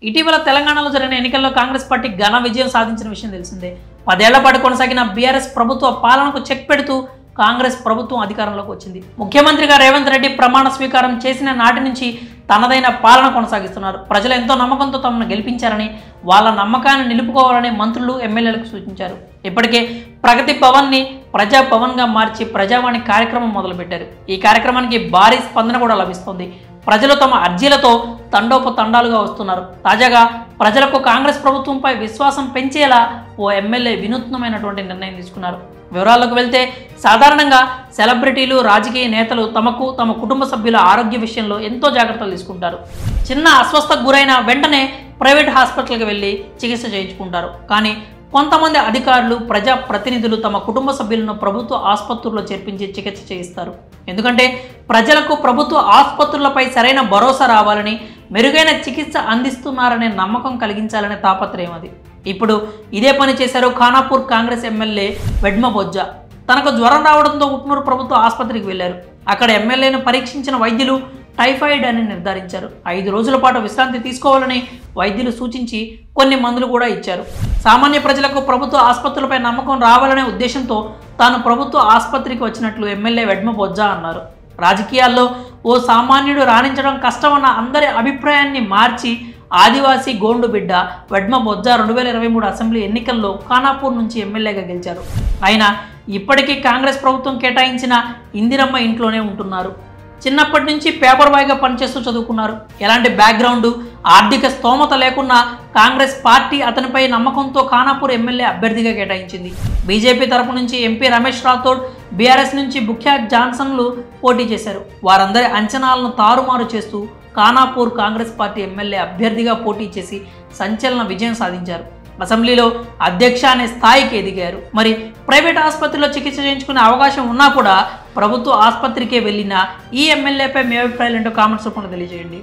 ఇటీవల తెలంగాణలో జరిగిన ఎన్నికల్లో కాంగ్రెస్ పార్టీ ఘన విజయం సాధించిన విషయం తెలిసిందే. 10 ఏళ్ల పాటు కొనసాగిన బీఆర్ఎస్ ప్రభుత్వ పాలనకు చెక్ పెడుతూ కాంగ్రెస్ ప్రభుత్వం అధికారంలోకి వచ్చింది. ముఖ్యమంత్రిగా రేవంత్ రెడ్డి ప్రమాణ స్వీకారం చేసిన నాటి నుంచి తనదైన పాలన కొనసాగిస్తున్నారు. ప్రజలు ఎంతో నమ్మకంతో తమను గెలిపించారని, వాళ్ళ నమ్మకాన్ని నిలుపుకోవాలని మంత్రులు, ఎమ్మెల్యేలకు సూచించారు. ఇప్పటికే ప్రగతి భవన్ని ప్రజాభవన్గా మార్చి ప్రజావాణి కార్యక్రమం మొదలుపెట్టారు. ఈ కార్యక్రమానికి భారీ స్పందన కూడా లభిస్తోంది. ప్రజలు తమ అర్జీలతో తండోపతండాలుగా వస్తున్నారు. తాజాగా ప్రజలకు కాంగ్రెస్ ప్రభుత్వంపై విశ్వాసం పెంచేలా ఓ ఎమ్మెల్యే వినూత్నమైనటువంటి నిర్ణయం తీసుకున్నారు. వివరాల్లోకి వెళ్తే, సాధారణంగా సెలబ్రిటీలు, రాజకీయ నేతలు తమకు, తమ కుటుంబ సభ్యుల ఆరోగ్య విషయంలో ఎంతో జాగ్రత్తలు తీసుకుంటారు. చిన్న అస్వస్థకు గురైన వెంటనే ప్రైవేట్ హాస్పిటల్కి వెళ్ళి చికిత్స చేయించుకుంటారు. కానీ కొంతమంది అధికారులు, ప్రజా ప్రతినిధులు తమ కుటుంబ సభ్యులను ప్రభుత్వ ఆసుపత్రుల్లో చేర్పించి చికిత్స చేయిస్తారు. ఎందుకంటే ప్రజలకు ప్రభుత్వ ఆసుపత్రులపై సరైన భరోసా రావాలని, మెరుగైన చికిత్స అందిస్తున్నారనే నమ్మకం కలిగించాలనే తాపత్రయం అది. ఇప్పుడు ఇదే పని చేశారు ఖానాపూర్ కాంగ్రెస్ ఎమ్మెల్యే వెడ్మ బొజ్జా. తనకు జ్వరం రావడంతో ఉట్నూరు ప్రభుత్వ ఆసుపత్రికి వెళ్లారు. అక్కడ ఎమ్మెల్యేను పరీక్షించిన వైద్యులు టైఫాయిడ్ అని నిర్ధారించారు. 5 రోజుల పాటు విశ్రాంతి తీసుకోవాలని వైద్యులు సూచించి కొన్ని మందులు కూడా ఇచ్చారు. సామాన్య ప్రజలకు ప్రభుత్వ ఆసుపత్రులపై నమ్మకం రావాలనే ఉద్దేశంతో తాను ప్రభుత్వ ఆసుపత్రికి వచ్చినట్లు ఎమ్మెల్యే వెడ్మ బొజ్జా అన్నారు. రాజకీయాల్లో ఓ సామాన్యుడు రాణించడం కష్టమన్న అందరి అభిప్రాయాన్ని మార్చి ఆదివాసీ గోండు బిడ్డ వెడ్మ బొజ్జా 2023 అసెంబ్లీ ఎన్నికల్లో ఖానాపూర్ నుంచి ఎమ్మెల్యేగా గెలిచారు. ఆయన ఇప్పటికీ కాంగ్రెస్ ప్రభుత్వం కేటాయించిన ఇందిరమ్మ ఇంట్లోనే ఉంటున్నారు. చిన్నప్పటి నుంచి పేపర్ బాయ్గా పనిచేస్తూ చదువుకున్నారు. ఎలాంటి బ్యాక్గ్రౌండ్, ఆర్థిక స్తోమత లేకున్నా కాంగ్రెస్ పార్టీ అతనిపై నమ్మకంతో ఖానాపూర్ ఎమ్మెల్యే అభ్యర్థిగా కేటాయించింది. బీజేపీ తరపు నుంచి ఎంపీ రమేష్ రాథోడ్, బీఆర్ఎస్ నుంచి బుఖ్యా జాన్సన్లు పోటీ చేశారు. వారందరి అంచనాలను తారుమారు చేస్తూ ఖానాపూర్ కాంగ్రెస్ పార్టీ ఎమ్మెల్యే అభ్యర్థిగా పోటీ చేసి సంచలన విజయం సాధించారు. అసెంబ్లీలో అధ్యక్ష అనే స్థాయికి ఎదిగారు. మరి ప్రైవేట్ ఆసుపత్రిలో చికిత్స చేయించుకునే అవకాశం ఉన్నా కూడా ప్రభుత్వ ఆసుపత్రికే వెళ్ళిన ఈ ఎమ్మెల్యేపై మీ అభిప్రాయాలు ఏంటో కామెంట్స్ రూపంలో తెలియజేయండి.